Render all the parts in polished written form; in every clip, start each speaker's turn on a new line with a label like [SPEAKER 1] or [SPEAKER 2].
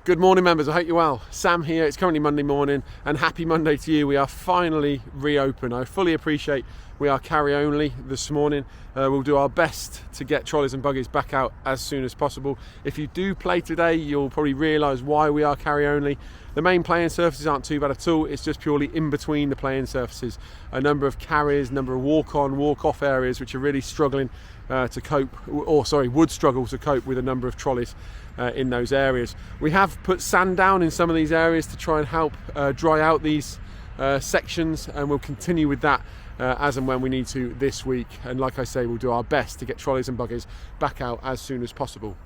[SPEAKER 1] Good morning, members. I hope you're well. Sam here. It's currently Monday morning, and happy Monday to you. We are finally reopened. I fully appreciate we are carry only this morning. We'll do our best to get trolleys and buggies back out as soon as possible. If you do play today, you'll probably realise why we are carry only. The main playing surfaces aren't too bad at all. It's just purely in between the playing surfaces. A number of carriers, number of walk-on, walk-off areas which are really struggling to cope, would struggle to cope with a number of trolleys in those areas. We have put sand down in some of these areas to try and help dry out these sections, and we'll continue with that as and when we need to this week. And like I say, we'll do our best to get trolleys and buggies back out as soon as possible.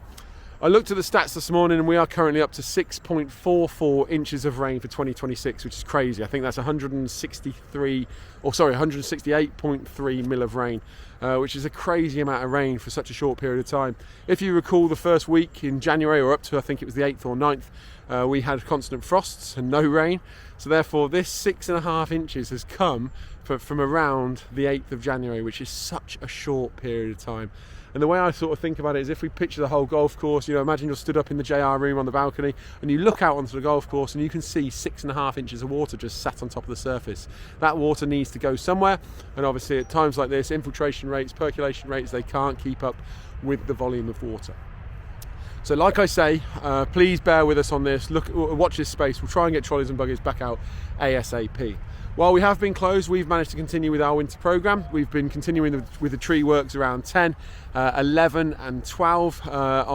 [SPEAKER 1] I looked at the stats this morning, and we are currently up to 6.44 inches of rain for 2026, which is crazy. I think that's 168.3 mil of rain, which is a crazy amount of rain for such a short period of time. If you recall, the first week in January, or up to I think it was the 8th or 9th, we had constant frosts and no rain. So therefore, this 6.5 inches has come from around the 8th of January, which is such a short period of time. And the way I sort of think about it is, if we picture the whole golf course, imagine you're stood up in the JR room on the balcony and you look out onto the golf course and you can see 6.5 inches of water just sat on top of the surface. That water needs to go somewhere, and obviously at times like this, infiltration rates, percolation rates, they can't keep up with the volume of water. So like I say, please bear with us on this. Watch this space. We'll try and get trolleys and buggies back out ASAP. While we have been closed, we've managed to continue with our winter programme. We've been continuing with the tree works around 10, 11 and 12.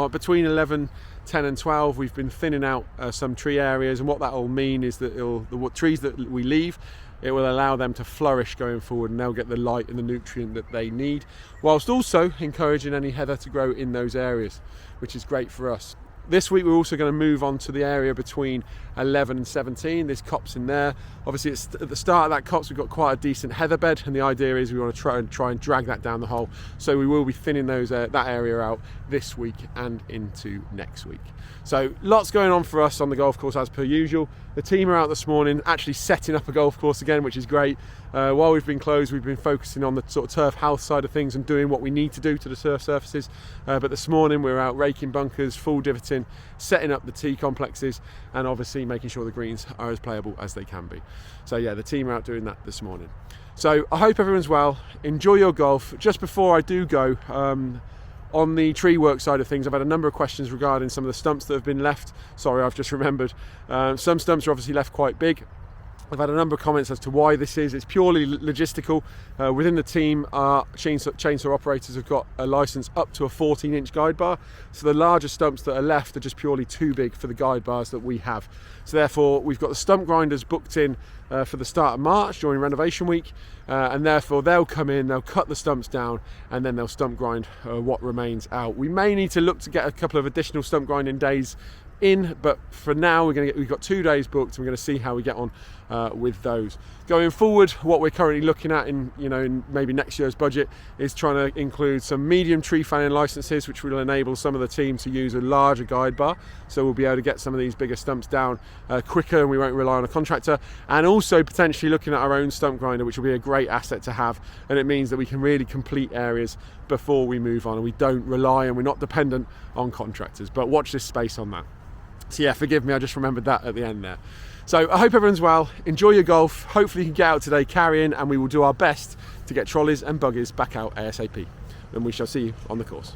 [SPEAKER 1] Between 11, 10 and 12, we've been thinning out some tree areas, and what that will mean is that the trees that we leave, it will allow them to flourish going forward, and they'll get the light and the nutrient that they need, whilst also encouraging any heather to grow in those areas, which is great for us. This week we're also going to move on to the area between 11 and 17. There's copse in there. Obviously at the start of that copse we've got quite a decent heather bed, and the idea is we want to try and drag that down the hole. So we will be thinning that area out this week and into next week. So lots going on for us on the golf course as per usual. The team are out this morning actually setting up a golf course again, which is great. While we've been closed, we've been focusing on the sort of turf health side of things and doing what we need to do to the turf surfaces. But this morning we're out raking bunkers, full divoting, setting up the tee complexes, and obviously making sure the greens are as playable as they can be. So yeah, the team are out doing that this morning. So I hope everyone's well. Enjoy your golf. Just before I do go, on the tree work side of things, I've had a number of questions regarding some of the stumps that have been left. Sorry, I've just remembered. Some stumps are obviously left quite big. I've had a number of comments as to why this is. It's purely logistical. Within the team, our chainsaw operators have got a license up to a 14-inch guide bar. So the larger stumps that are left are just purely too big for the guide bars that we have. So therefore, we've got the stump grinders booked in for the start of March during renovation week. And therefore, they'll come in, they'll cut the stumps down, and then they'll stump grind what remains out. We may need to look to get a couple of additional stump grinding days in, but for now we've got 2 days booked, and we're going to see how we get on with those. Going forward, what we're currently looking at in maybe next year's budget is trying to include some medium tree felling licenses, which will enable some of the team to use a larger guide bar, so we'll be able to get some of these bigger stumps down quicker, and we won't rely on a contractor. And also potentially looking at our own stump grinder, which will be a great asset to have, and it means that we can really complete areas before we move on, and we don't rely and we're not dependent on contractors. But watch this space on that. So yeah, forgive me, I just remembered that at the end there. So I hope everyone's well. Enjoy your golf. Hopefully you can get out today carrying, and we will do our best to get trolleys and buggies back out ASAP. And we shall see you on the course.